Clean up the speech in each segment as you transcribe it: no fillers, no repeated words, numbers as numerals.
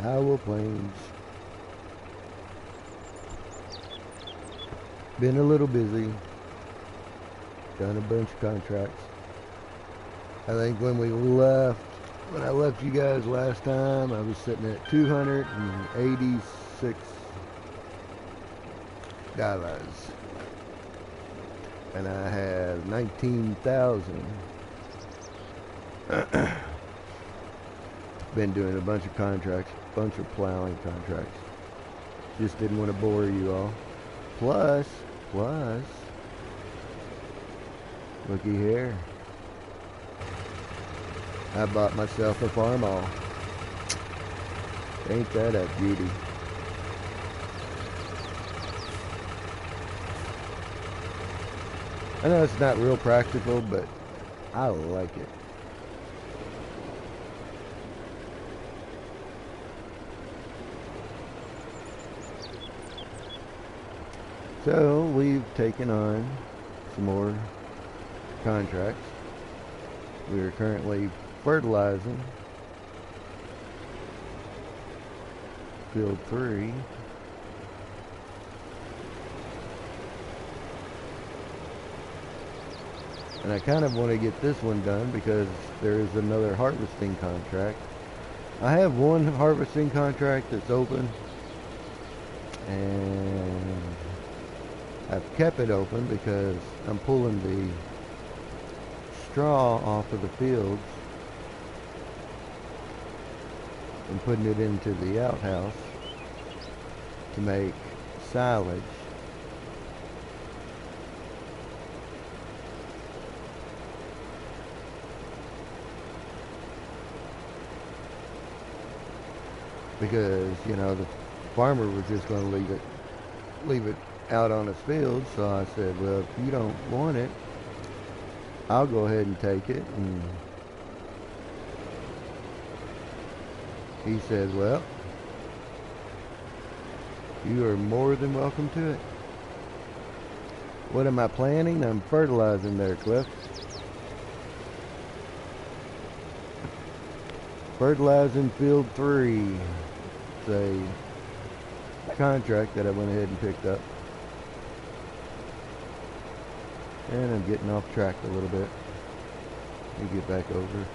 Iowa Plains. Been a little busy. Done a bunch of contracts. I think when I left you guys last time, I was sitting at $286. And I have 19,000. Been doing a bunch of contracts, bunch of plowing contracts. Just didn't want to bore you all. Plus, looky here. I bought myself a farm all. Ain't that a beauty? I know it's not real practical, but I like it. So we've taken on some more contracts. We are currently fertilizing field 3. And I kind of want to get this one done because there is another harvesting contract. I have one harvesting contract that's open, and I've kept it open because I'm pulling the straw off of the fields and putting it into the outhouse to make silage. Because, you know, the farmer was just going to leave it out on his field. So I said, well, if you don't want it, I'll go ahead and take it. And he says, well, you are more than welcome to it. What am I planting? I'm fertilizing there, Cliff. Fertilizing field 3. It's a contract that I went ahead and picked up. And I'm getting off track a little bit. Let me get back over.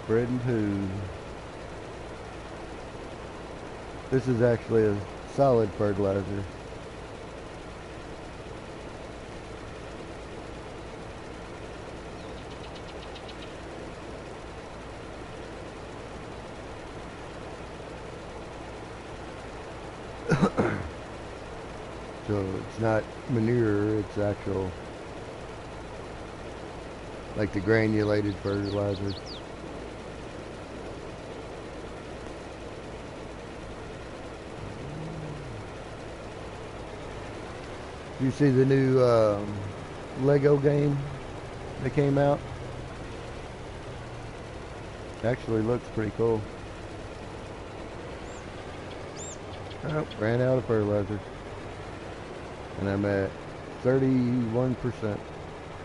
Spreading poo. This is actually a solid fertilizer. So it's not manure, it's actual, like the granulated fertilizer. You see the new Lego game that came out? Actually looks pretty cool. Oh, ran out of fertilizer. And I'm at 31%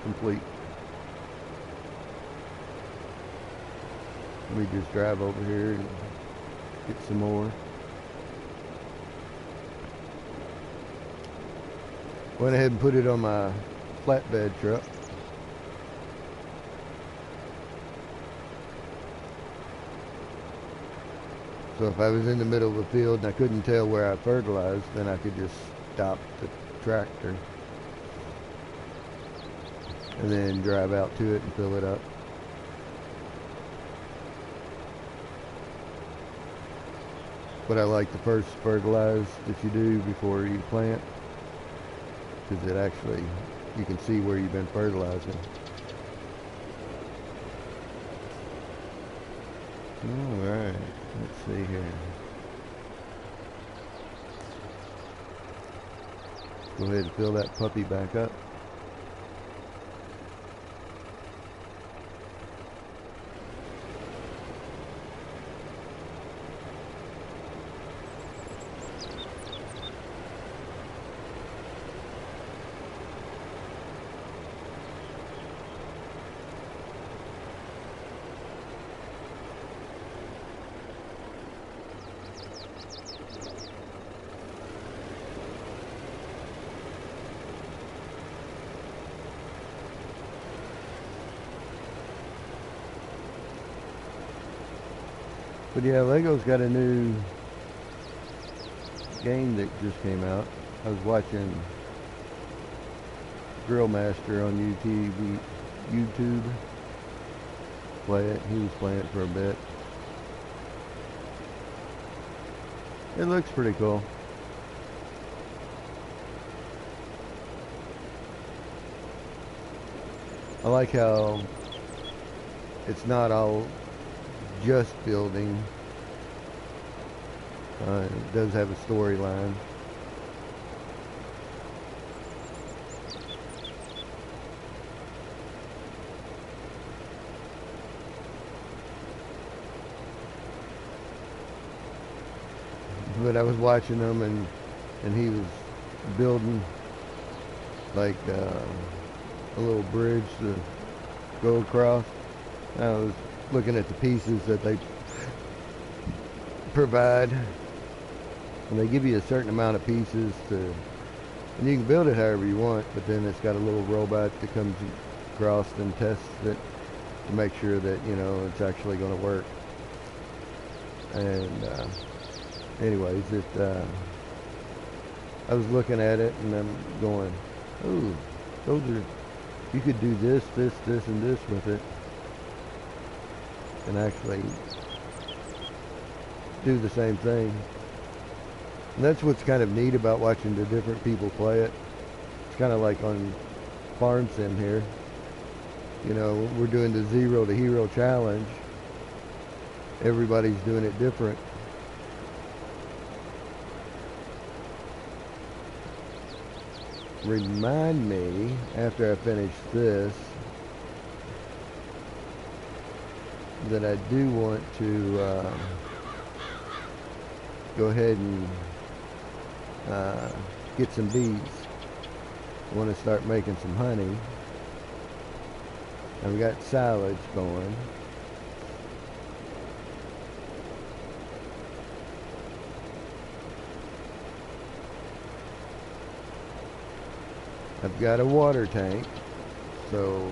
complete. Let me just drive over here and get some more. Went ahead and put it on my flatbed truck. So if I was in the middle of a field and I couldn't tell where I fertilized, then I could just stop the tractor and then drive out to it and fill it up. But I like to first fertilize that you do before you plant, because it actually, you can see where you've been fertilizing. Alright, let's see here. Go ahead and fill that puppy back up. But yeah, Lego's got a new game that just came out. I was watching Grill Master on YouTube play it. He was playing it for a bit. It looks pretty cool. I like how it's not all just building. It does have a storyline. But I was watching him, and he was building like a little bridge to go across. I was looking at the pieces that they provide, and they give you a certain amount of pieces and you can build it however you want, but then it's got a little robot that comes across and tests it to make sure that, you know, it's actually going to work. And anyways, I was looking at it and I'm going, oh, those are, you could do this, this, this, and this with it, and actually do the same thing. And that's what's kind of neat about watching the different people play it. It's kind of like on Farm Sim here. You know, we're doing the 0 to Hero challenge. Everybody's doing it different. Remind me, after I finish this, that I do want to go ahead and get some bees. I want to start making some honey. I've got silage going. I've got a water tank, so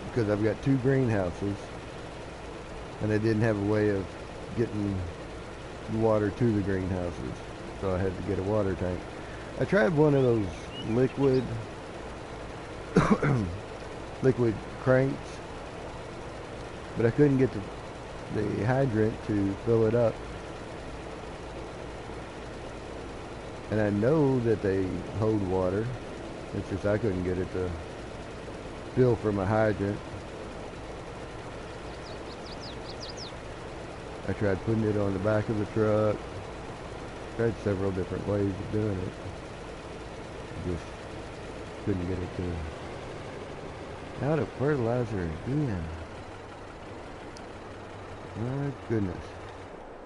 because I've got 2 greenhouses and I didn't have a way of getting water to the greenhouses, so I had to get a water tank. I tried one of those liquid cranks, but I couldn't get the hydrant to fill it up. And I know that they hold water. It's just I couldn't get it to fill from a hydrant. I tried putting it on the back of the truck. Tried several different ways of doing it. Just couldn't get it to. Out of fertilizer again. My goodness.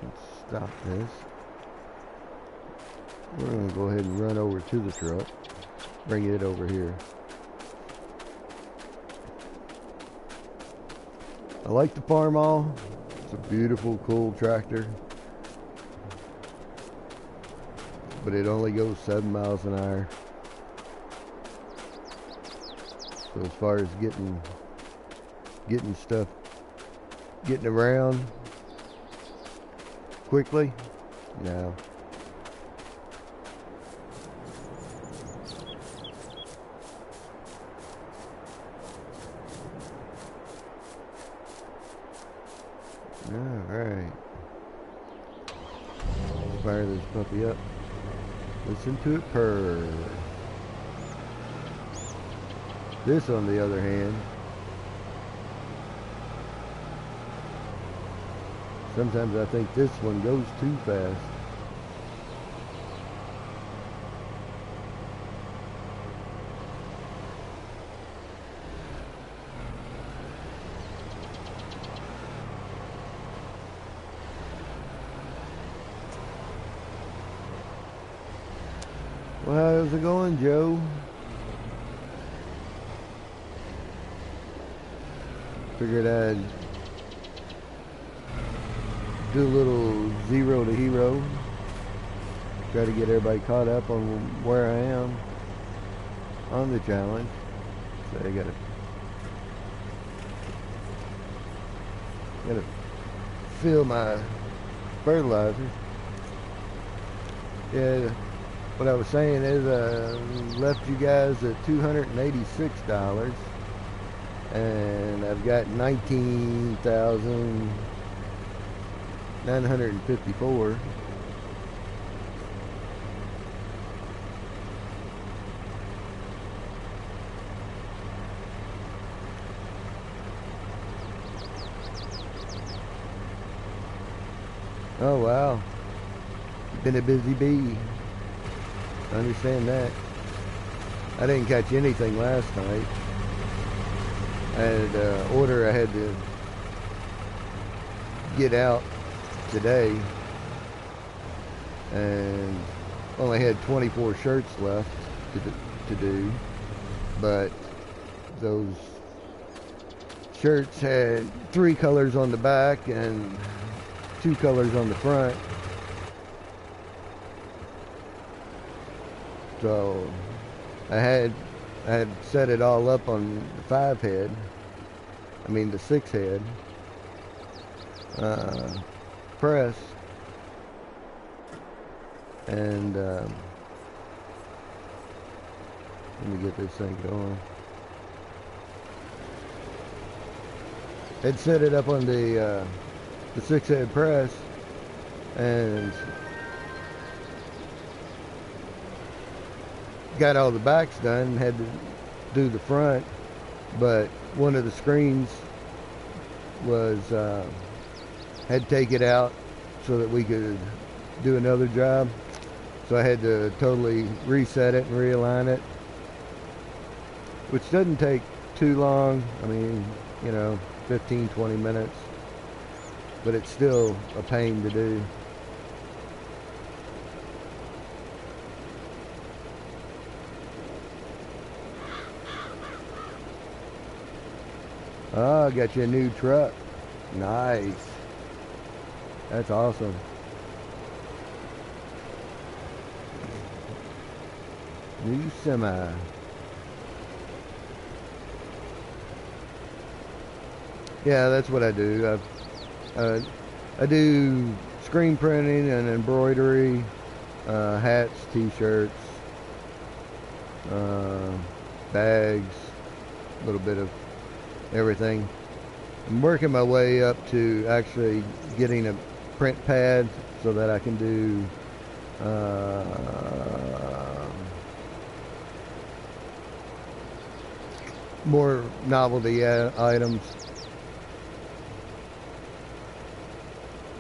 Let's stop this. We're going to go ahead and run over to the truck. Bring it over here. I like the Farmall. It's a beautiful, cool tractor. But it only goes 7 miles an hour. So as far as getting stuff, getting around quickly, no. Alright. Fire this puppy up. Listen to it purr. This, on the other hand, sometimes I think this one goes too fast. Well, how's it going, Joe? Figured I'd do a little 0 to Hero. Try to get everybody caught up on where I am on the challenge. So I gotta fill my fertilizer. Yeah, what I was saying is left you guys at $286, and I've got 19,954. Oh wow, been a busy bee. I understand that. I didn't catch anything last night. I had an order I had to get out today, and only had 24 shirts left to do, but those shirts had 3 colors on the back and 2 colors on the front. So I had set it all up on the 5 head. I mean the 6 head press, and let me get this thing going. I'd set it up on the 6 head press, and got all the backs done, had to do the front, but one of the screens was had to take it out so that we could do another job, so I had to totally reset it and realign it, which doesn't take too long. I mean, you know, 15-20 minutes, but it's still a pain to do. Oh, I got you a new truck. Nice. That's awesome. New semi. Yeah, that's what I do. I do screen printing and embroidery, hats, t-shirts, bags, a little bit of everything. I'm working my way up to actually getting a print pad so that I can do more novelty items.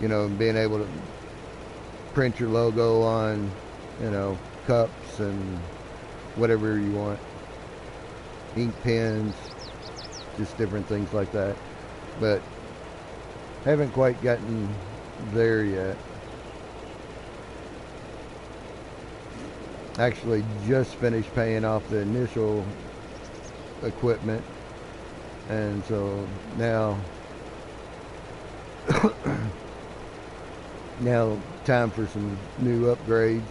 You know, being able to print your logo on, you know, cups and whatever you want, ink pens, just different things like that. But haven't quite gotten there yet. Actually just finished paying off the initial equipment, and so now now time for some new upgrades.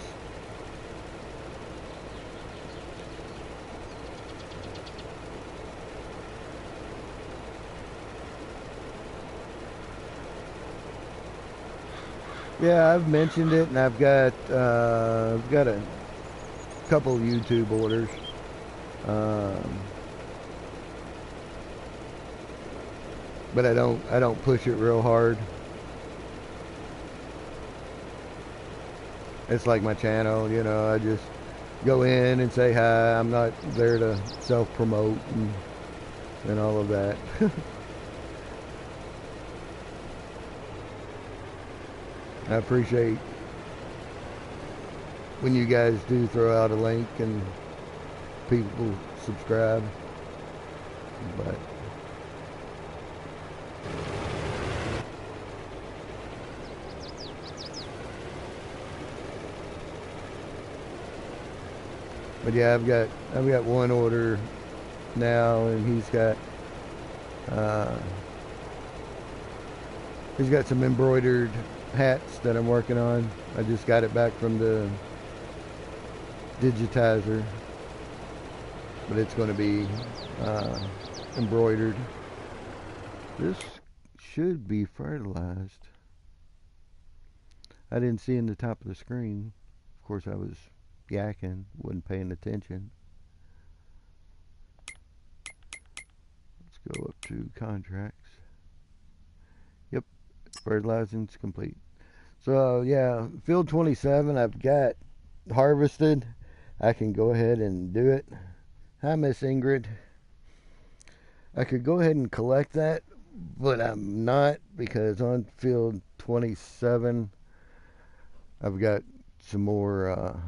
Yeah, I've mentioned it, and I've got a couple YouTube orders. But I don't push it real hard. It's like my channel, you know, I just go in and say hi. I'm not there to self-promote and all of that. I appreciate when you guys do throw out a link and people subscribe, but yeah, I've got one order now, and he's got some embroidered hats that I'm working on. I just got it back from the digitizer, but it's going to be embroidered. This should be fertilized. I didn't see in the top of the screen. Of course, I was yakking, wasn't paying attention. Let's go up to contracts. Yep, fertilizing's complete. So yeah, field 27 I've got harvested. I can go ahead and do it. Hi, Miss Ingrid. I could go ahead and collect that, but I'm not, because on field 27 I've got some more.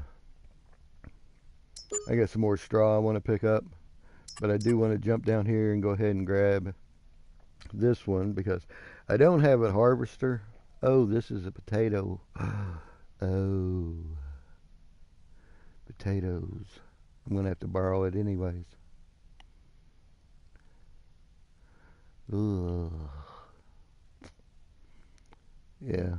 I got some more straw I want to pick up, but I do want to jump down here and go ahead and grab this one because I don't have a harvester. Oh, this is a potato. Oh, potatoes. I'm gonna have to borrow it anyways. Ugh. Yeah.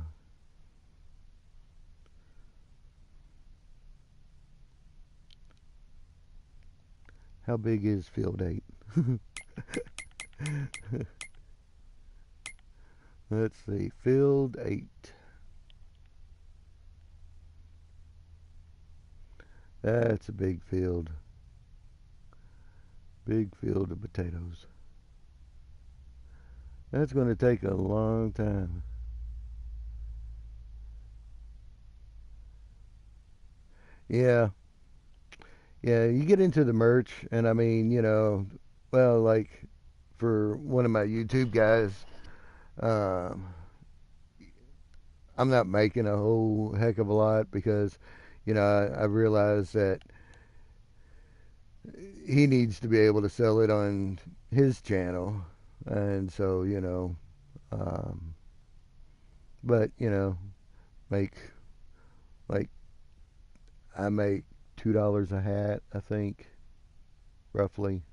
How big is field 8? Let's see. Field 8. That's a big field. Big field of potatoes. That's going to take a long time. Yeah. Yeah, you get into the merch, and I mean, well, like for one of my YouTube guys, um, I'm not making a whole heck of a lot because, I realize that he needs to be able to sell it on his channel, and so, um, but, make, like, I make $2 a hat, I think, roughly,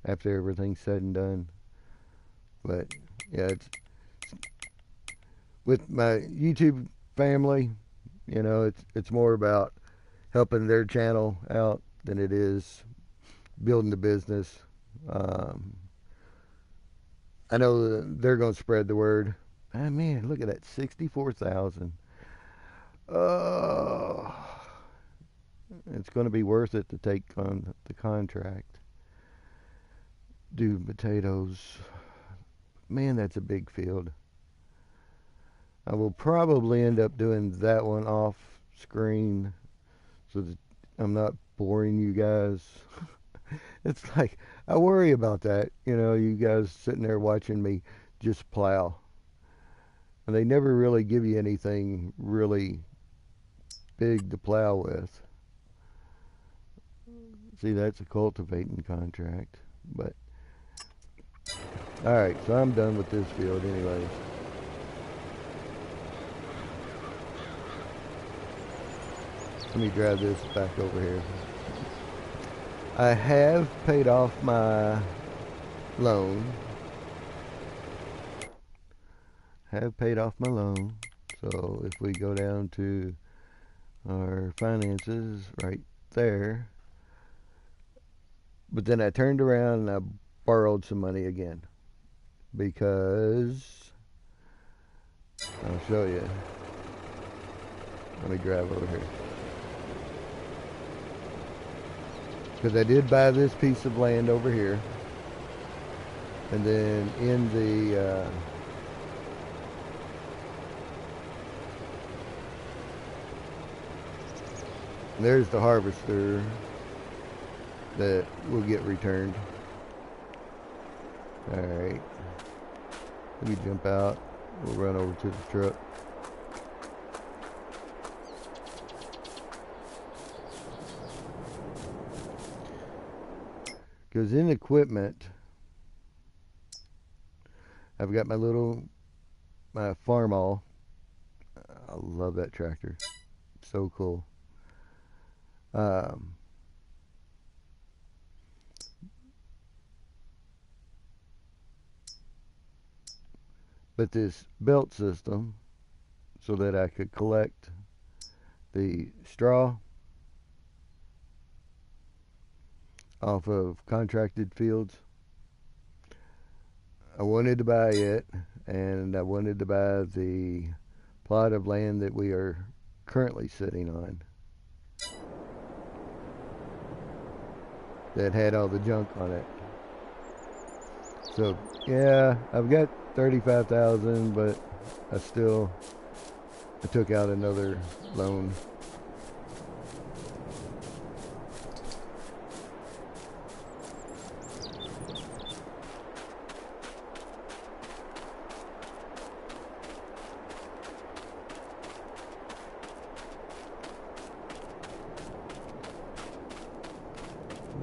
after everything's said and done. But yeah, it's with my YouTube family, it's more about helping their channel out than it is building the business. Um, I know that they're going to spread the word. Ah, man, look at that, 64,000. Oh, it's going to be worth it to take on the contract. Do potatoes. Man, that's a big field. I will probably end up doing that one off screen so that I'm not boring you guys. It's like, I worry about that, you guys sitting there watching me just plow. And they never really give you anything really big to plow with. See, that's a cultivating contract. But, alright, so I'm done with this field anyways. Let me drive this back over here. I have paid off my loan. So if we go down to our finances right there. But then I turned around and I borrowed some money again. Because, I'll show you. Let me drive over here. Because I did buy this piece of land over here. And then in the there's the harvester that will get returned. Alright. Let me jump out. We'll run over to the truck. Because in equipment, I've got my farm-all. I love that tractor. So cool. But this belt system, so that I could collect the straw off of contracted fields. I wanted to buy it, and I wanted to buy the plot of land that we are currently sitting on that had all the junk on it. So yeah, I've got 35,000, but I took out another loan.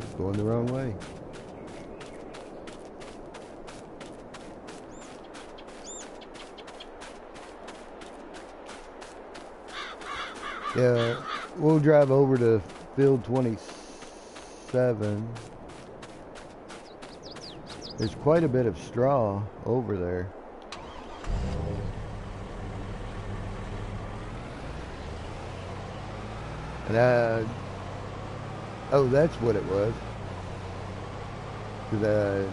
It's going the wrong way. Yeah, we'll drive over to field 27. There's quite a bit of straw over there. And oh, that's what it was. 'Cause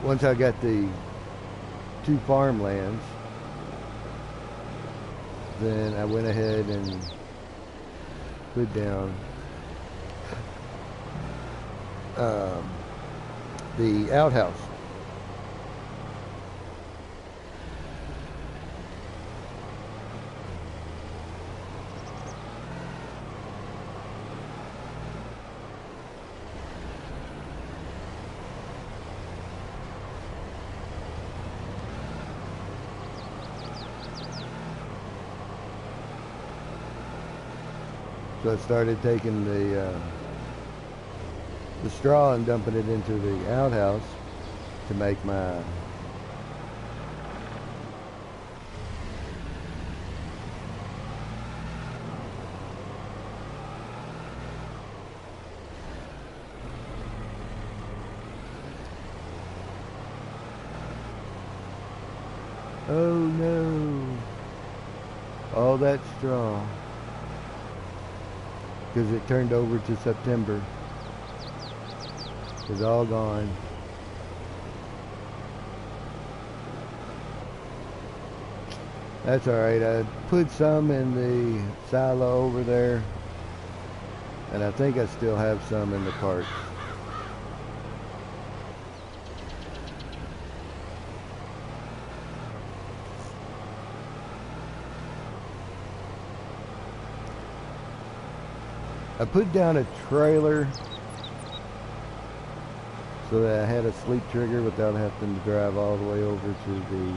once I got the 2 farmlands, then I went ahead and put down the outhouse. So I started taking the straw and dumping it into the outhouse to make my oh no, all that straw, because it turned over to September. It's all gone. That's alright. I put some in the silo over there, and I think I still have some in the cart. I put down a trailer so that I had a sleep trigger without having to drive all the way over to the...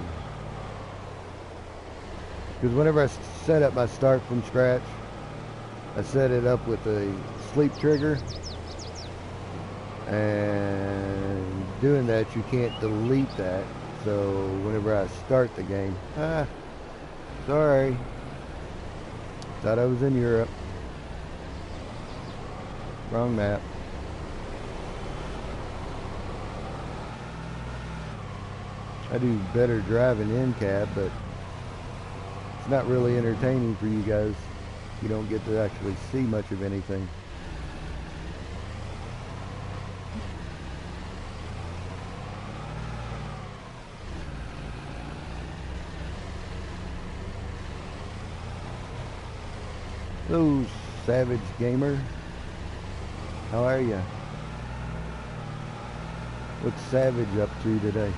Because whenever I set up my start from scratch, I set it up with a sleep trigger, and doing that you can't delete that. So whenever I start the game, sorry, thought I was in Europe. Wrong map. I do better driving in cab, but it's not really entertaining for you guys. You don't get to actually see much of anything. Hello, Savage Gamer. How are ya? What's Savage up to today?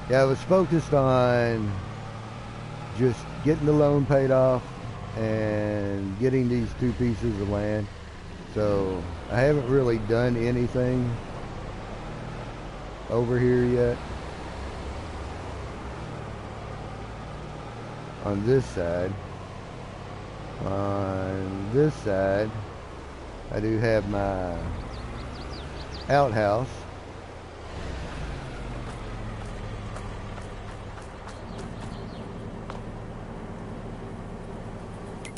Yeah, I was focused on just getting the loan paid off and getting these 2 pieces of land. So I haven't really done anything over here yet. On this side. On this side, I do have my outhouse.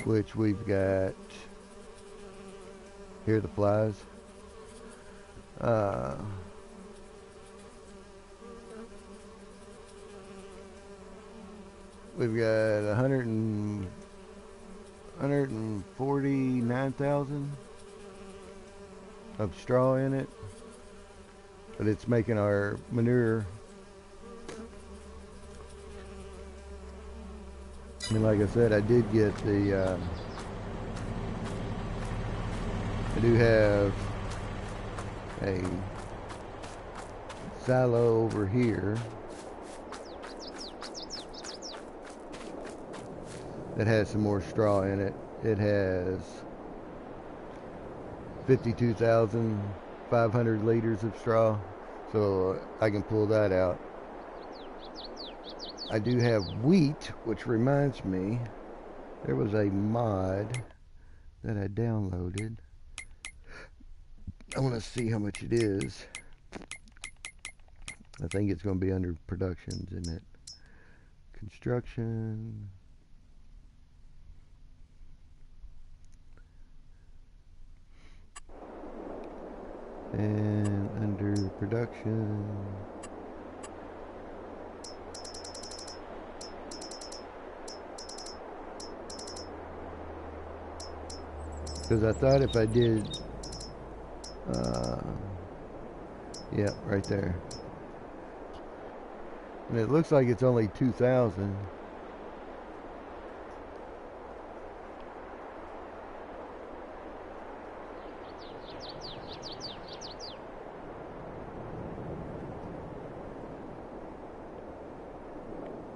Which we've got, here are the flies. we've got 149,000 of straw in it, but it's making our manure. And like I said, I did get the, I do have a silo over here that has some more straw in it. It has 52,500 liters of straw, so I can pull that out. I do have wheat, which reminds me, there was a mod that I downloaded. I want to see how much it is. I think it's going to be under productions, isn't it? Construction. And under production. Because I thought if I did, yeah, right there. And it looks like it's only 2,000.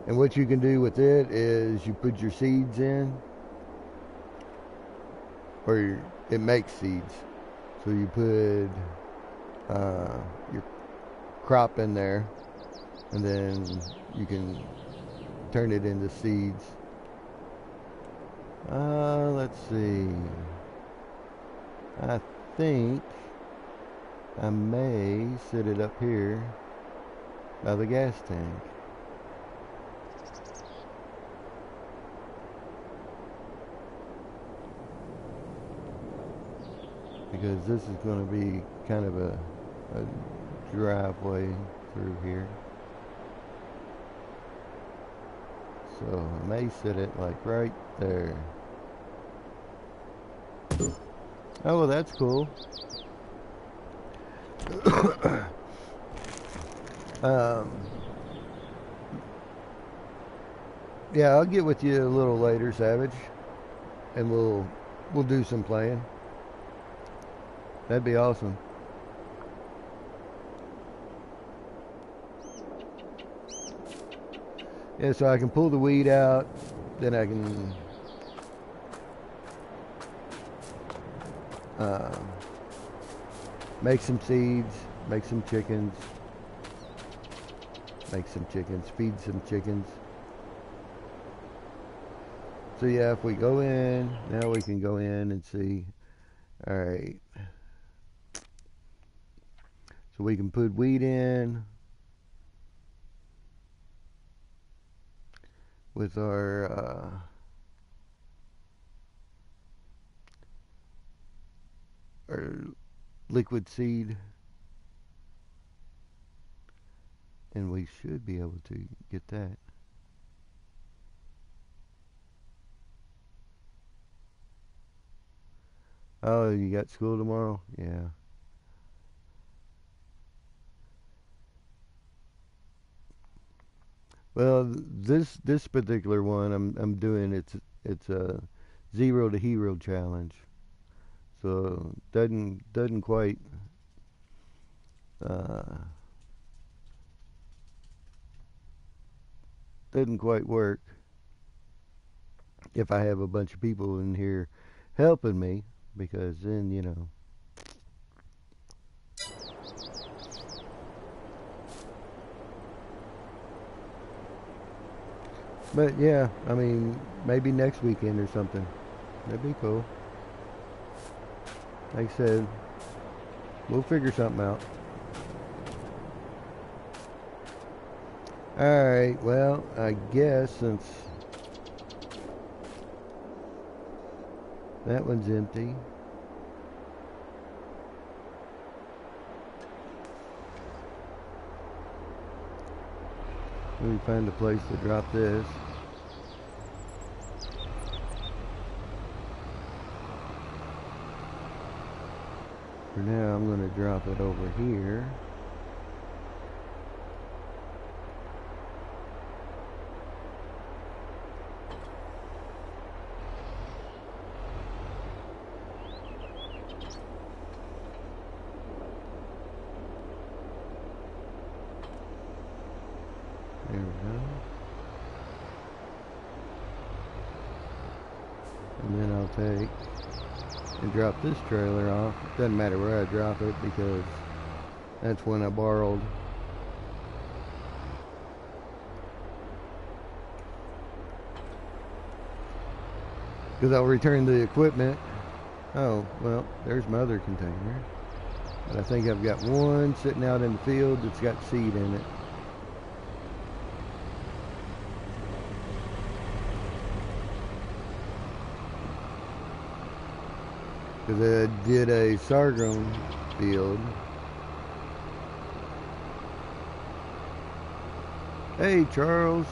And what you can do with it is you put your seeds in, or it makes seeds. So you put your crop in there, and then you can turn it into seeds. Let's see. I think I may set it up here by the gas tank. Because this is going to be kind of a driveway through here. So I may set it like right there. Oh, well, that's cool. Yeah, I'll get with you a little later, Savage, and we'll do some playing. That'd be awesome. Yeah, so I can pull the weed out, then I can make some seeds, make some chickens, feed some chickens. So yeah, if we go in, now we can go in and see. Alright. So we can put wheat in with our liquid seed, and we should be able to get that. Oh, you got school tomorrow? Yeah. Well, this particular one I'm doing, it's a 0 to hero challenge. So doesn't quite work if I have a bunch of people in here helping me, because then, you know. But yeah, I mean, maybe next weekend or something. That'd be cool. Like I said, we'll figure something out. Alright, well, I guess since that one's empty. Let me find a place to drop this. For now, I'm going to drop it over here. There we go. And then I'll take and drop this trailer off. Doesn't matter where I drop it because that's when I borrowed. Because I'll return the equipment. Oh, well, there's my other container. But I think I've got one sitting out in the field that's got seed in it. Because I did a sorghum field. Hey, Charles.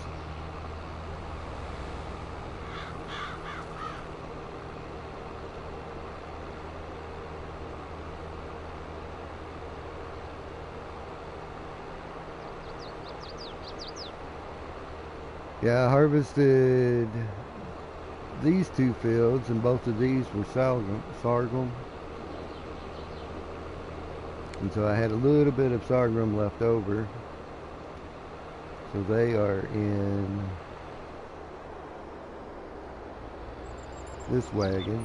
Yeah, I harvested these two fields, and both of these were sorghum. And so I had a little bit of sorghum left over. So they are in this wagon.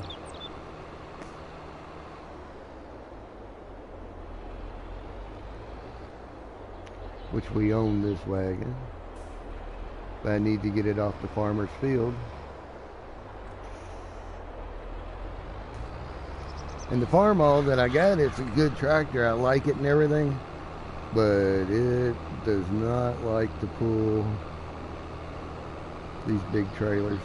Which we own this wagon. But I need to get it off the farmer's field. And the Farmall that I got, it's a good tractor. I like it and everything. But it does not like to pull these big trailers.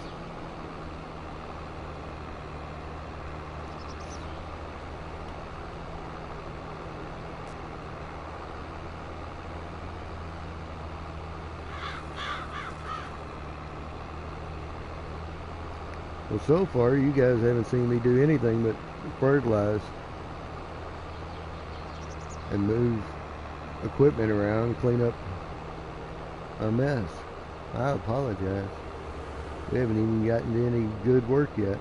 Well, so far you guys haven't seen me do anything but fertilize and move equipment around, clean up a mess. I apologize. We haven't even gotten to any good work yet.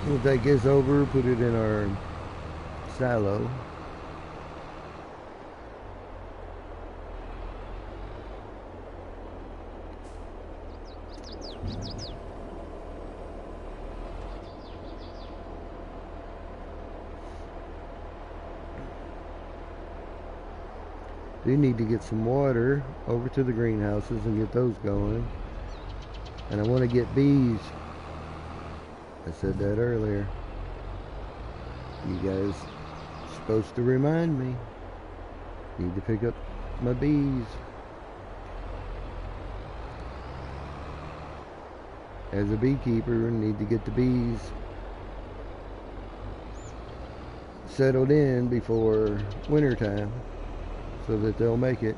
We'll take this over, put it in our silo. Do need to get some water over to the greenhouses and get those going. And I want to get bees. I said that earlier. You guys are supposed to remind me. Need to pick up my bees. As a beekeeper, I need to get the bees settled in before winter time so that they'll make it.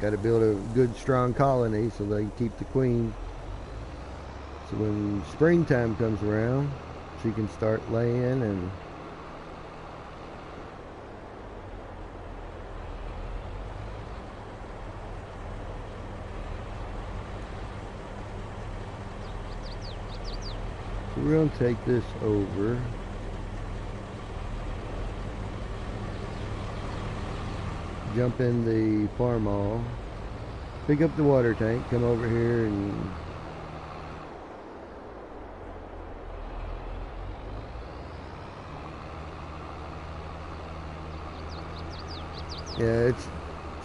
Got to build a good strong colony so they keep the queen. So when springtime comes around, she can start laying and so we're going to take this over. Jump in the Farmall, pick up the water tank, come over here and yeah, it's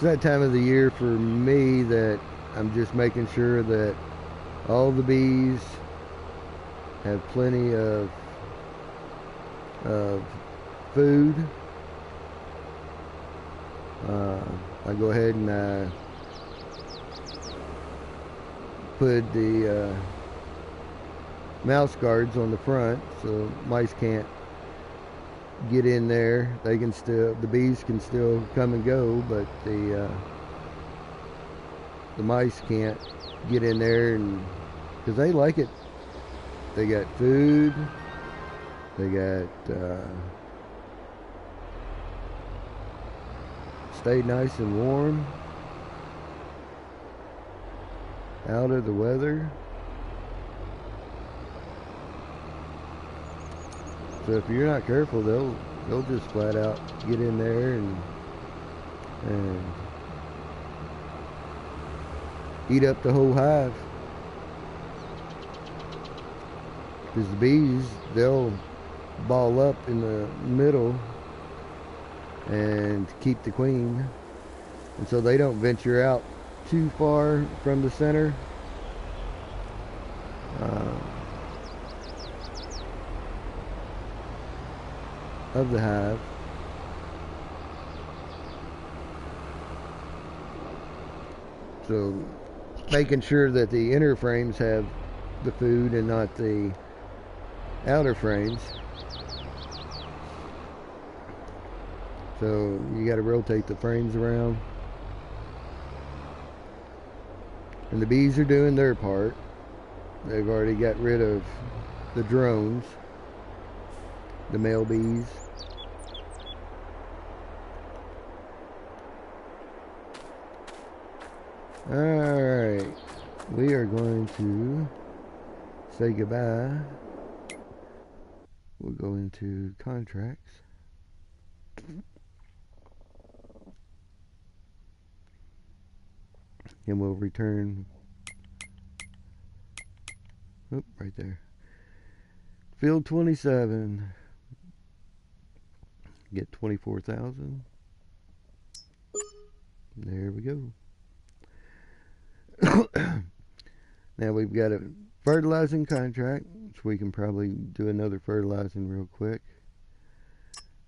that time of the year for me that I'm just making sure that all the bees have plenty of of food. I go ahead and put the mouse guards on the front so mice can't get in there. They can still, the bees can still come and go, but the mice can't get in there, and because they like it. They got food. They got stay nice and warm out of the weather. So if you're not careful, they'll just flat out get in there and eat up the whole hive. Because the bees, they'll ball up in the middle and keep the queen, and so they don't venture out too far from the center. Of the hive. So making sure that the inner frames have the food and not the outer frames. So you got to rotate the frames around. And the bees are doing their part. They've already got rid of the drones, the male bees. Alright, we are going to say goodbye. We'll go into contracts. And we'll return, oh, right there. Field 27. Get 24,000. There we go. Now we've got a fertilizing contract, which we can probably do another fertilizing real quick.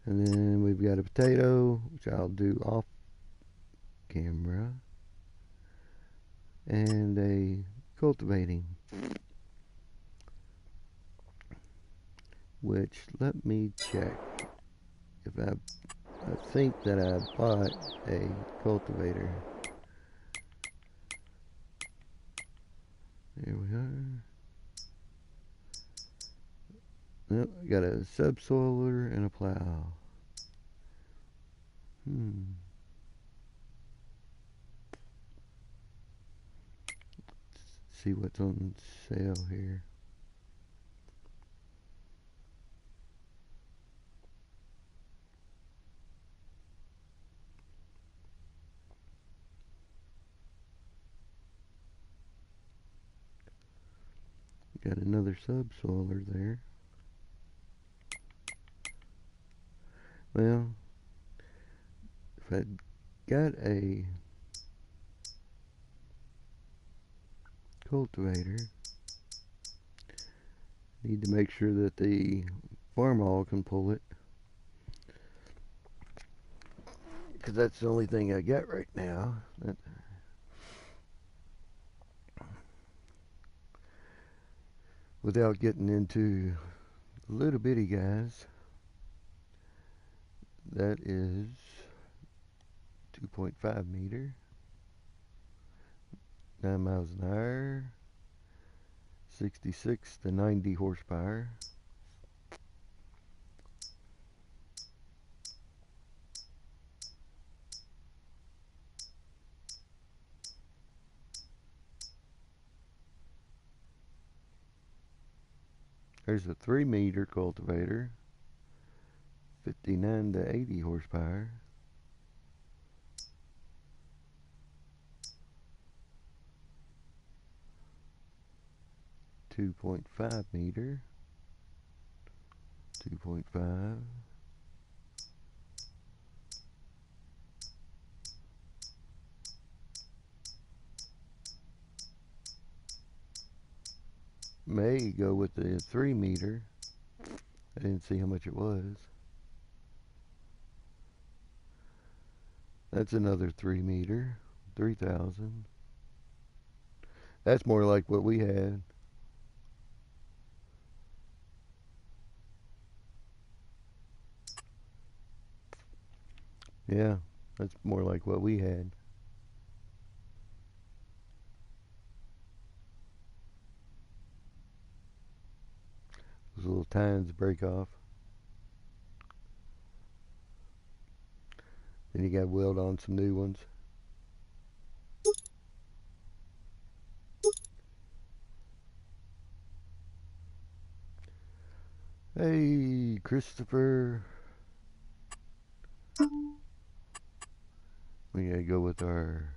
And then we've got a potato, which I'll do off camera. And a cultivating, which, let me check if I think that I bought a cultivator. There we are. Nope, I got a subsoiler and a plow. Let's see what's on sale here. Got another subsoiler there. Well, if I got a cultivator, need to make sure that the farmall can pull it, because that's the only thing I got right now. Without getting into little bitty guys, that is 2.5 meter, 9 miles an hour, 66 to 90 horsepower. There's a 3 meter cultivator, 59 to 80 horsepower. .5 meter, 2.5. May go with the 3 meter I didn't see how much it was. That's another 3 meter, 3,000. That's more like what we had. Yeah, that's more like what we had. Those little tines break off. Then you got to weld on some new ones. Hey, Christopher. We gotta go with our...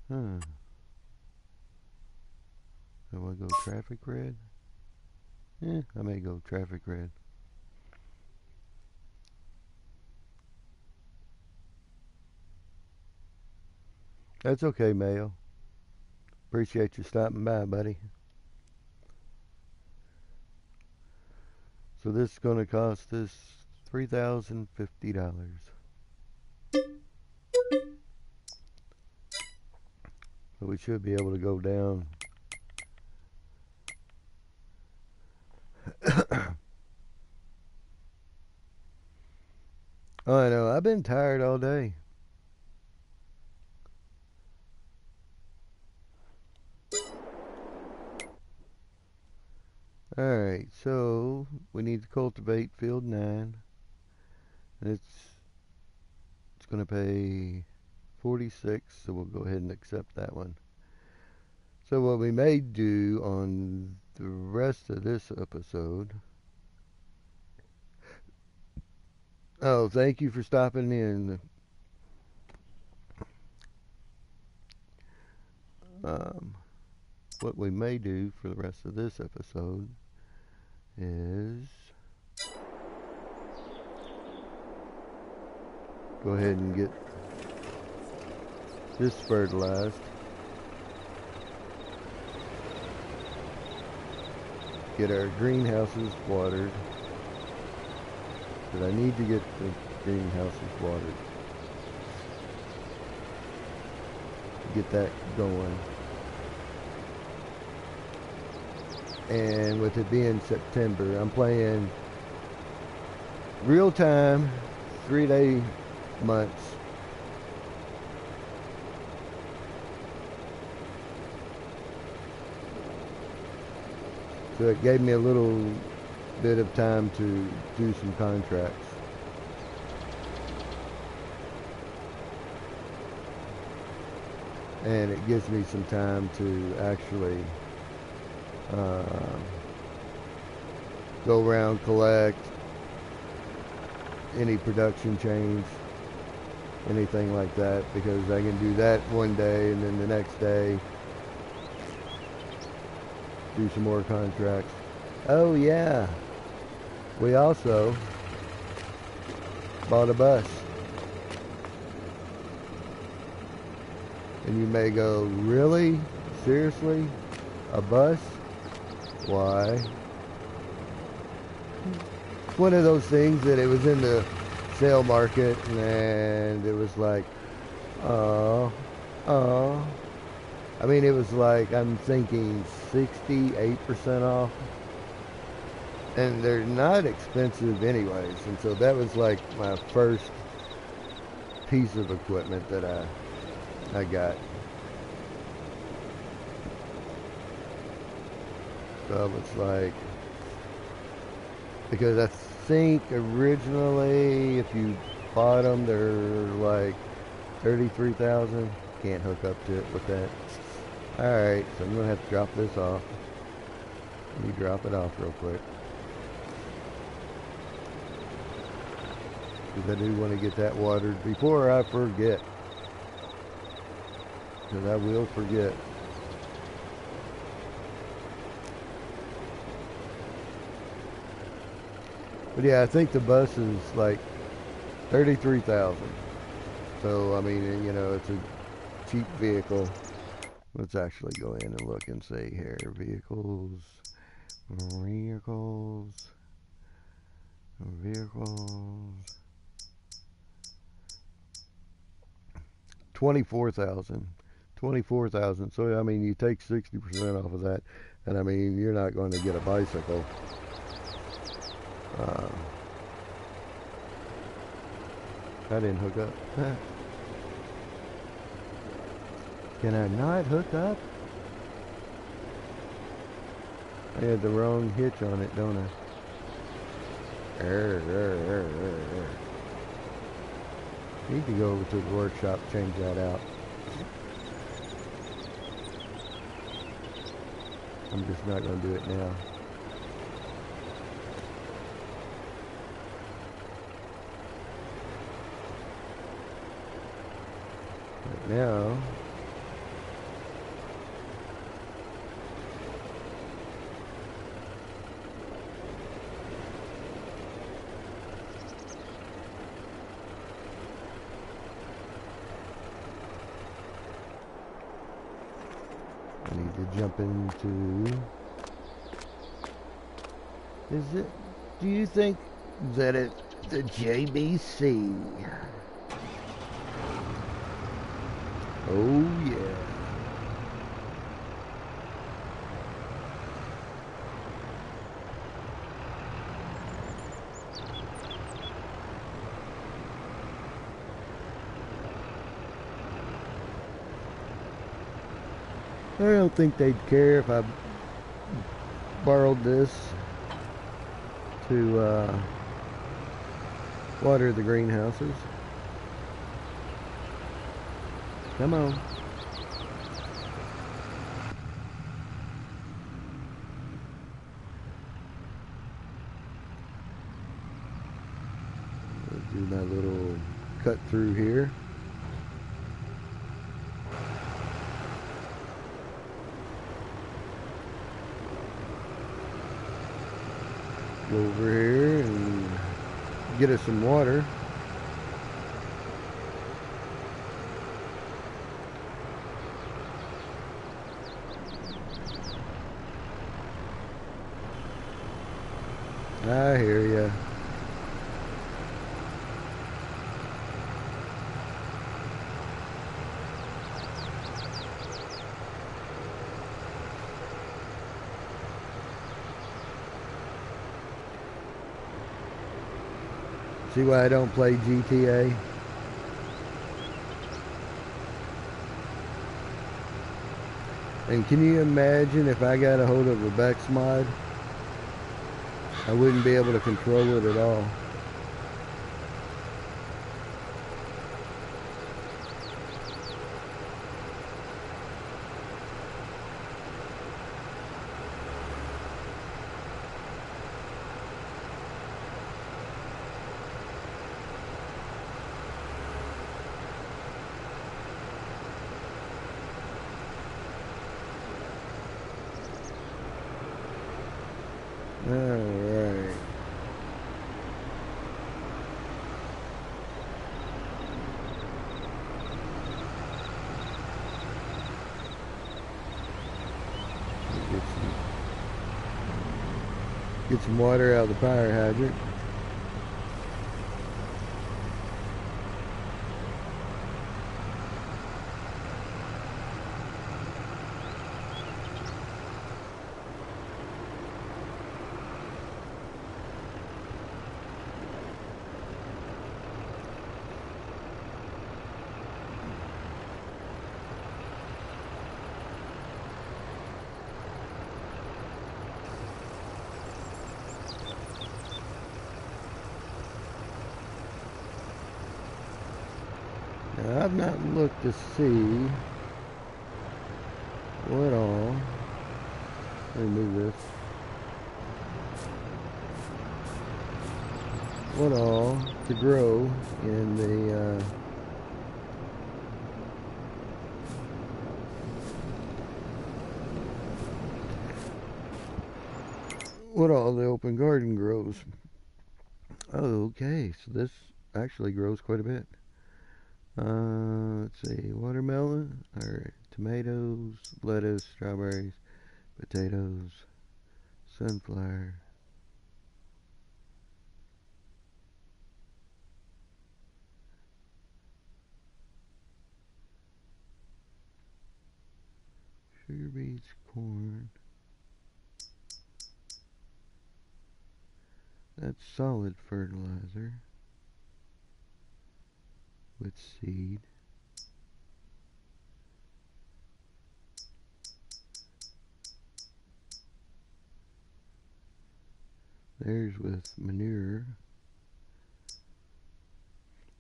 Huh. Do I go traffic red? Yeah, I may go traffic red. That's okay, Mayo. Appreciate you stopping by, buddy. So this is going to cost us $3,050. So we should be able to go down. Oh, I know. I've been tired all day. Alright, so we need to cultivate field 9. And it's going to pay 46, so we'll go ahead and accept that one. So what we may do on the rest of this episode... Oh, thank you for stopping in. What we may do for the rest of this episode is go ahead and get this fertilized. Get our greenhouses watered. But I need to get the greenhouses watered. Get that going. And with it being September, I'm playing real time 3-day months. So it gave me a little bit of time to do some contracts. And it gives me some time to actually go around, collect any production chains, anything like that, because I can do that one day and then the next day do some more contracts. Oh yeah, we also bought a bus. And you may go, really? Seriously? A bus? Why? It's one of those things that it was in the sale market and it was like, oh. I mean, it was like, I'm thinking 68% off. And they're not expensive anyways. And so that was like my first piece of equipment that I got. So it's like, because I think originally if you bought them, they're like 33,000. Can't hook up to it with that. Alright, so I'm gonna have to drop this off. Let me drop it off real quick, because I do want to get that watered before I forget, because I will forget. But yeah, I think the bus is like 33,000. So I mean, you know, it's a cheap vehicle. Let's actually go in and look and see here. Vehicles. 24,000. 24,000. So I mean, you take 60% off of that, and I mean, you're not going to get a bicycle. I didn't hook up. Can I not hook up? I had the wrong hitch on it, don't I? Need to go over to the workshop, change that out. I'm just not going to do it now. But now, I need to jump into, do you think that it's the JBC? Oh yeah. I don't think they'd care if I borrowed this to water the greenhouses. Come on. I'll do my little cut through here. Go over here and get us some water. I hear ya. See why I don't play GTA? And can you imagine if I got a hold of a Bex mod? I wouldn't be able to control it at all. Alright. Get some water out of the fire hydrant. Now, I've not looked to see what all. Let me move this. What all to grow in the what all the open garden grows. Oh, okay, so this actually grows quite a bit. Let's let's see, watermelon, or tomatoes, lettuce, strawberries, potatoes, sunflower. Sugar beets, corn. That's solid fertilizer with seed. There's with manure.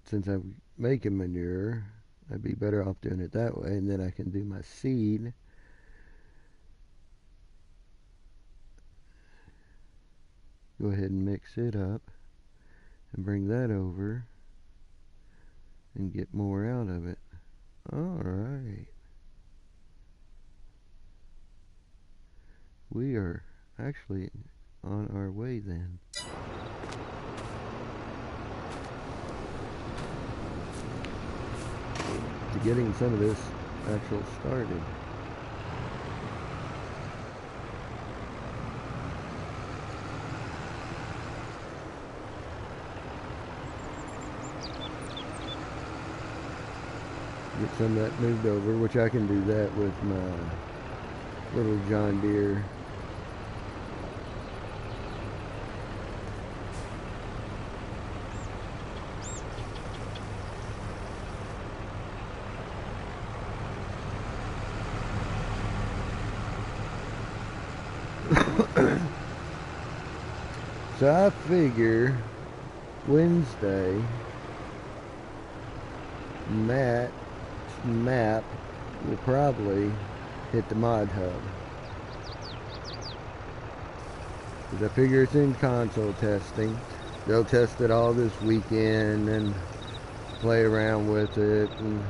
Since I'm making manure, I'd be better off doing it that way, and then I can do my seed. Go ahead and mix it up and bring that over and get more out of it. Alright. We are actually on our way then. To getting some of this actual started. Get some of that moved over, which I can do that with my little John Deere. So I figure Wednesday, Matt's map will probably hit the mod hub. Because I figure it's in console testing. They'll test it all this weekend and play around with it. And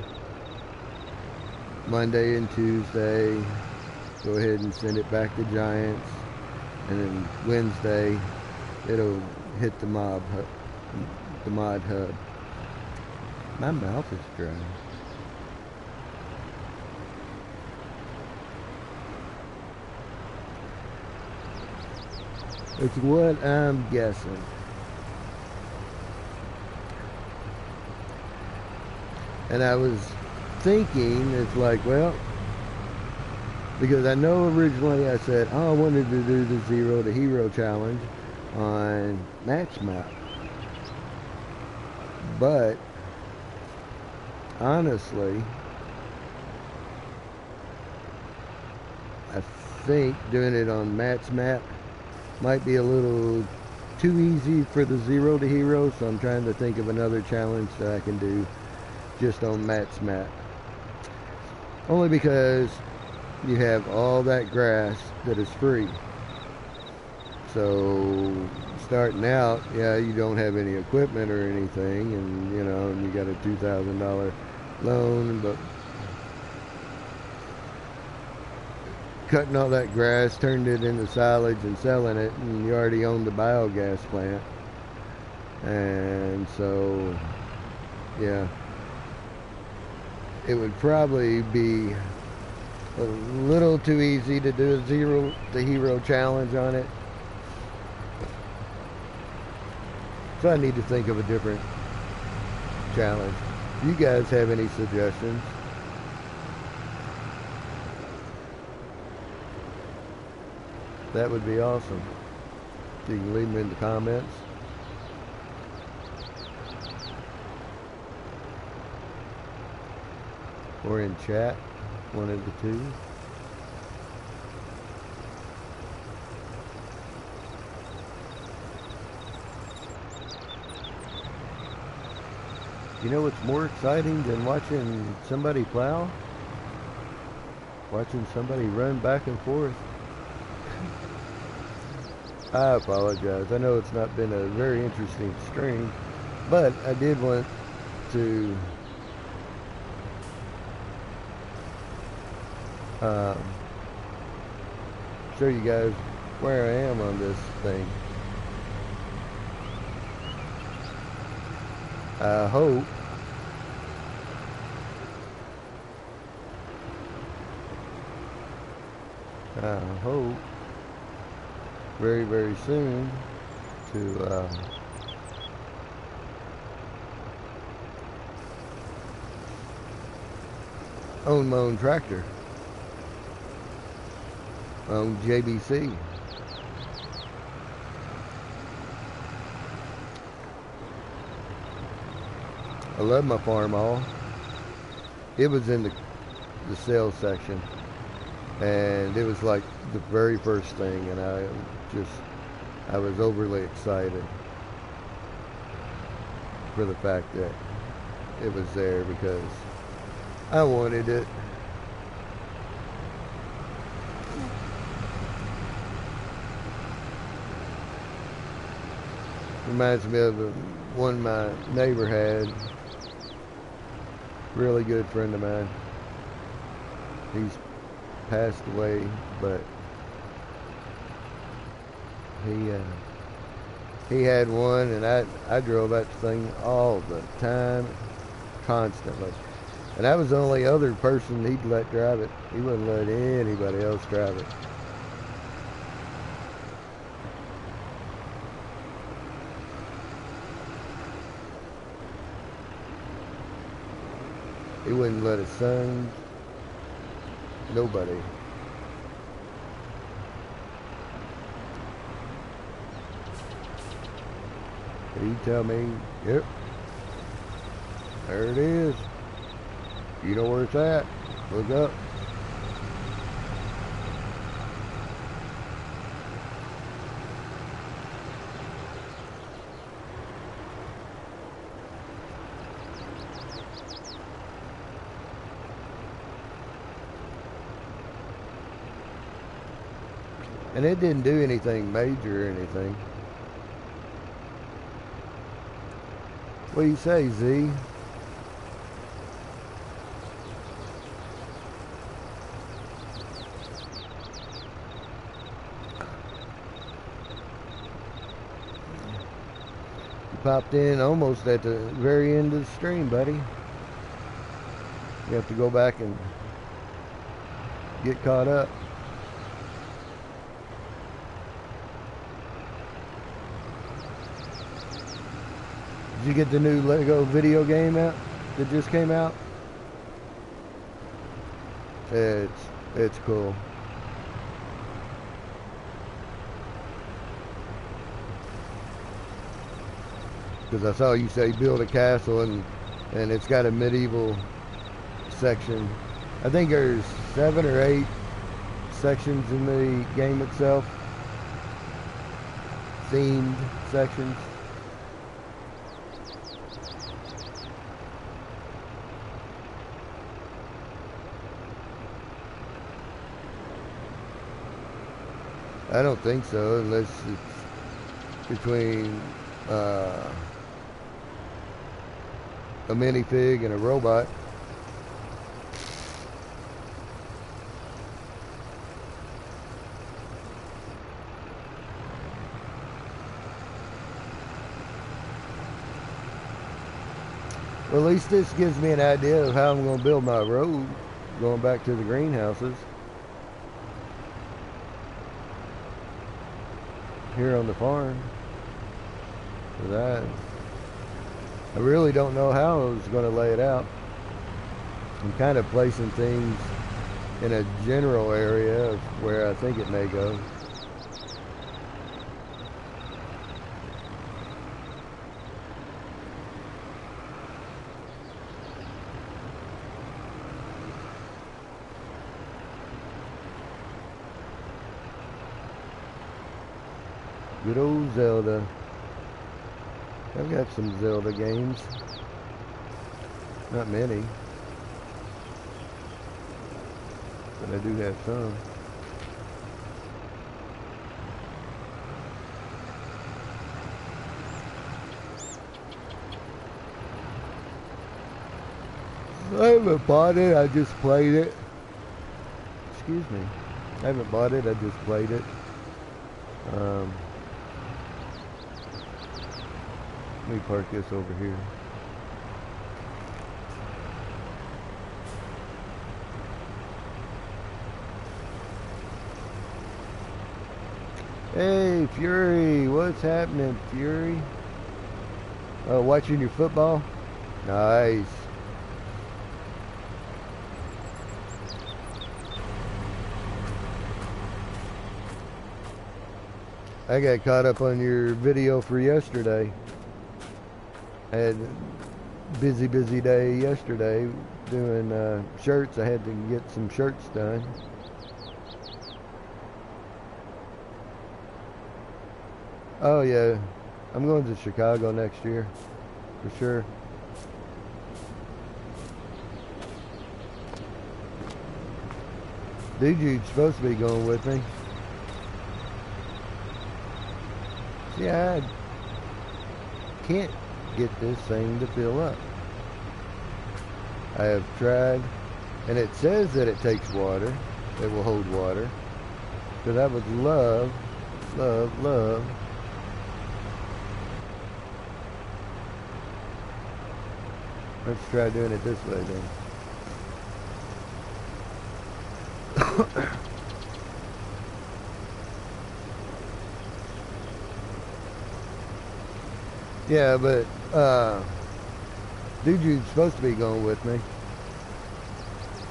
Monday and Tuesday, go ahead and send it back to Giants. And then Wednesday, it'll hit the mod hub. My mouth is dry. It's what I'm guessing. And I was thinking, it's like, well, because I know originally I said, oh, I wanted to do the Zero to Hero challenge on Match Map. But honestly, I think doing it on Matt's map might be a little too easy for the Zero to Hero, so I'm trying to think of another challenge that I can do just on Matt's map. Only because you have all that grass that is free. So starting out, yeah, you don't have any equipment or anything, and you know, and you got a $2,000 loan, but cutting all that grass, turned it into silage and selling it, and you already own the biogas plant. And so, yeah, it would probably be a little too easy to do a Zero to Hero challenge on it. So I need to think of a different challenge. If you guys have any suggestions, that would be awesome. You can leave them in the comments. Or in chat, one of the two. You know what's more exciting than watching somebody plow? Watching somebody run back and forth. I apologize. I know it's not been a very interesting stream, but I did want to show you guys where I am on this thing. I hope I hope very, very soon to own my own tractor, my own JBC. I love my farm all. It was in the sales section, and it was like the very first thing, and I was overly excited for the fact that it was there because I wanted it. Reminds me of the one my neighbor had. Really good friend of mine. He's passed away, but he had one, and I drove that thing all the time, constantly. And I was the only other person he'd let drive it. He wouldn't let anybody else drive it. He wouldn't let his sons, nobody. But he'd tell me, yep, there it is. You know where it's at. Look up. And it didn't do anything major or anything. What do you say, Z? Popped in almost at the very end of the stream, buddy. You have to go back and get caught up. Did you get the new Lego video game out that just came out? It's cool. Because I saw you say build a castle, and it's got a medieval section. I think there's 7 or 8 sections in the game itself, themed sections. I don't think so, unless it's between a minifig and a robot. Well, at least this gives me an idea of how I'm going to build my road going back to the greenhouses here on the farm. For that, I really don't know how I was going to lay it out. I'm kind of placing things in a general area of where I think it may go. Good old Zelda. I've got some Zelda games. Not many, but I do have some. I haven't bought it, I just played it. Excuse me. I haven't bought it, I just played it. Let me park this over here. Hey, Fury, what's happening, Fury? Oh, watching your football? Nice. I got caught up on your video for yesterday. I had a busy day yesterday doing shirts. I had to get some shirts done. Oh yeah, I'm going to Chicago next year, for sure. Dude, you're supposed to be going with me. See, I can't get this thing to fill up. I have tried, and it says that it takes water. It will hold water. Because I would love. Let's try doing it this way then. Yeah, but dude, you're supposed to be going with me.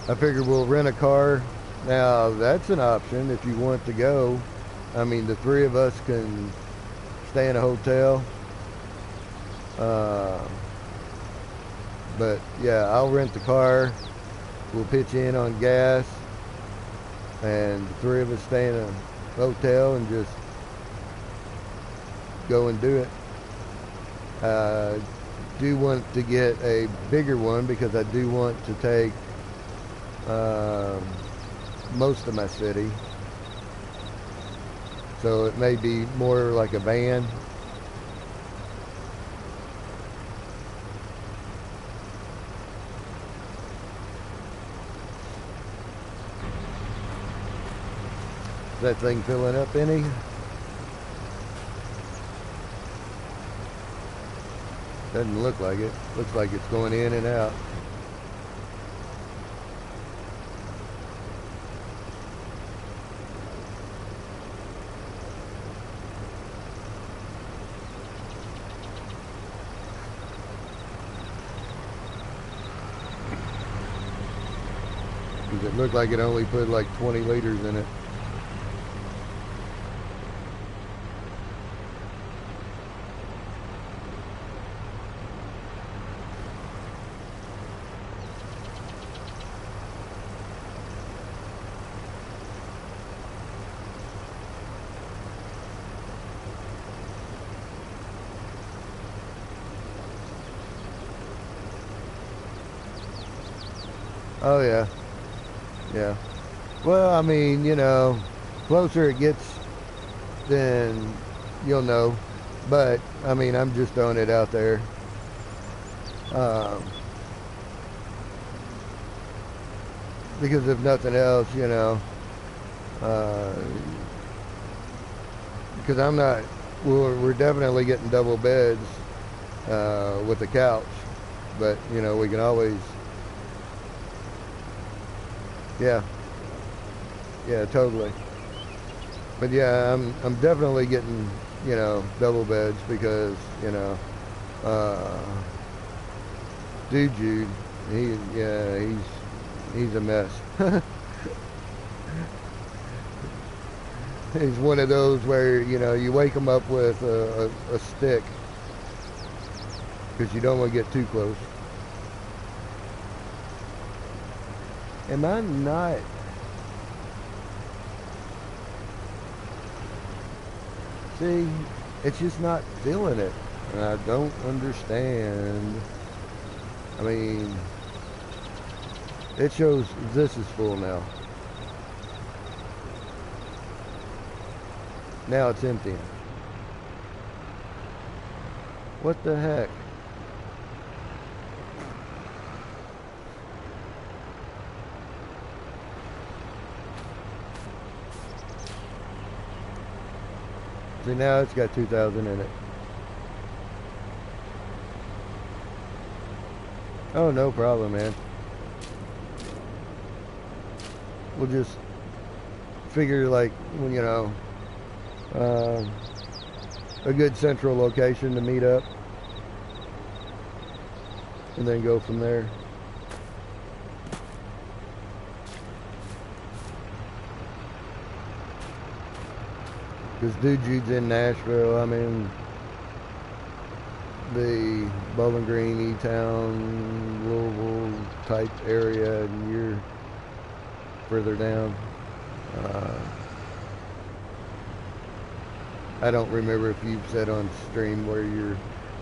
I figured we'll rent a car. Now that's an option if you want to go. I mean, the three of us can stay in a hotel. But yeah, I'll rent the car. We'll pitch in on gas, and the three of us stay in a hotel and just go and do it. I do want to get a bigger one because I do want to take most of my city. So it may be more like a van. Is that thing filling up any? Doesn't look like it. Looks like it's going in and out. Does it look like it only put like 20 liters in it? Oh yeah, yeah. Well, I mean, you know, closer it gets, then you'll know. But I mean, I'm just throwing it out there. Because if nothing else, you know, because I'm not. We're definitely getting double beds with the couch, but you know, we can always. Yeah, yeah, totally. But yeah, I'm definitely getting, you know, double beds because, you know, dude, he's a mess. He's one of those where, you know, you wake him up with a stick because you don't want to get too close. Am I not? See, it's just not feeling it. And I don't understand. I mean, it shows this is full now. Now it's emptying. What the heck? See, now it's got 2,000 in it. Oh, no problem, man. We'll just figure, like, you know, uh, a good central location to meet up, and then go from there. Because dude, Jude's in Nashville. I'm in the Bowling Green, E-Town, Louisville type area, and you're further down. I don't remember if you've said on stream where you're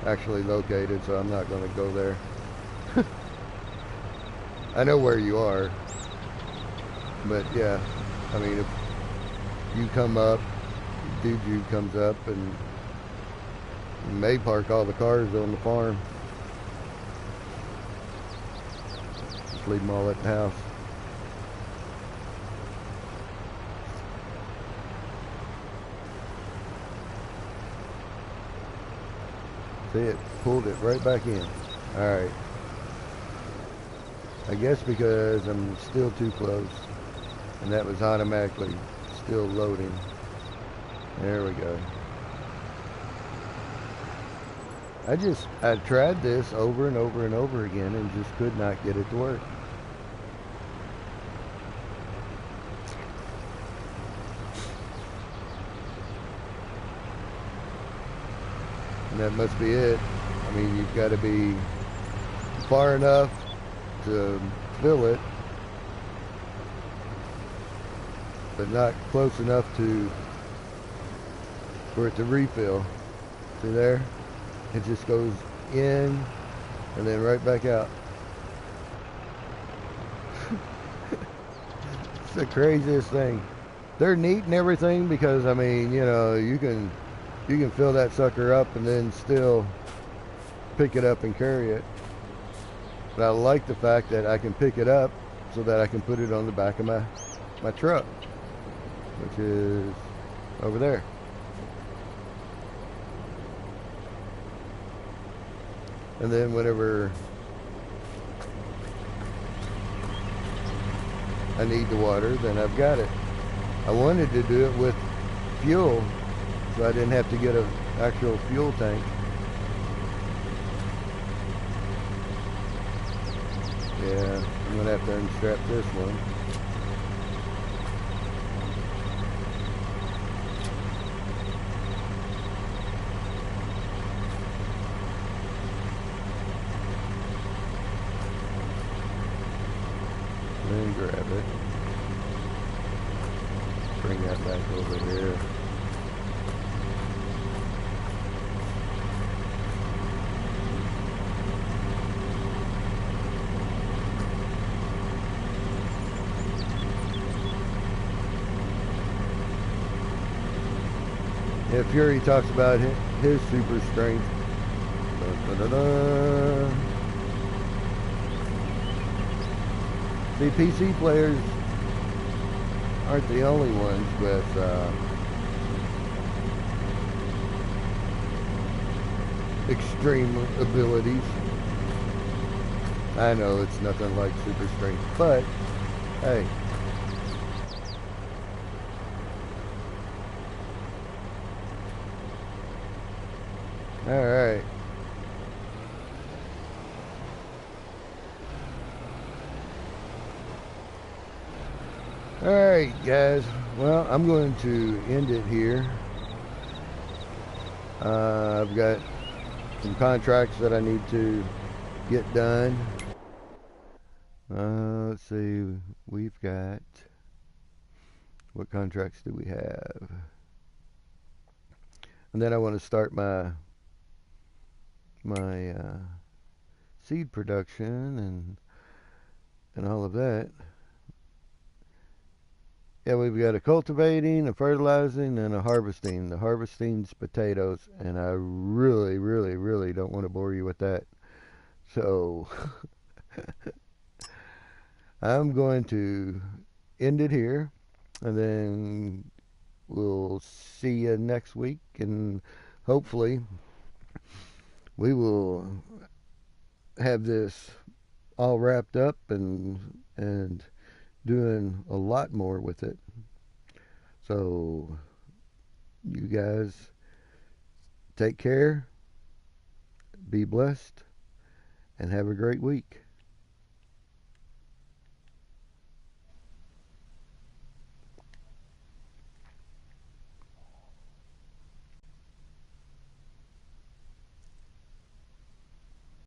actually located, so I'm not going to go there. I know where you are, but yeah, I mean, if you come up, dude Jude comes up, and you may park all the cars on the farm. Just leave them all at the house. See, it pulled it right back in. Alright. I guess because I'm still too close, and that was automatically still loading. There we go. I tried this over and over and over again and just could not get it to work. And that must be it. I mean, you've got to be far enough to fill it, but not close enough for it to refill. See there? It just goes in and then right back out. It's the craziest thing. They're neat and everything because, I mean, you know, you can fill that sucker up and then still pick it up and carry it. But I like the fact that I can pick it up so that I can put it on the back of my truck, which is over there. And then whenever I need the water, then I've got it. I wanted to do it with fuel, so I didn't have to get an actual fuel tank. Yeah, I'm gonna have to unstrap this one. Then grab it. Bring that back over here. Yeah, Fury talks about his super strength. See, PC players aren't the only ones with extreme abilities. I know it's nothing like super strength, but hey. Alright. Alright, guys. Well, I'm going to end it here. I've got some contracts that I need to get done. Let's see. We've got... What contracts do we have? And then I want to start my seed production and all of that. Yeah, we've got a cultivating, a fertilizing, and a harvesting. The harvesting's potatoes, and I really, really, really don't want to bore you with that. So I'm going to end it here, and then we'll see you next week, and hopefully we will have this all wrapped up and doing a lot more with it. So You guys take care, be blessed, and have a great week.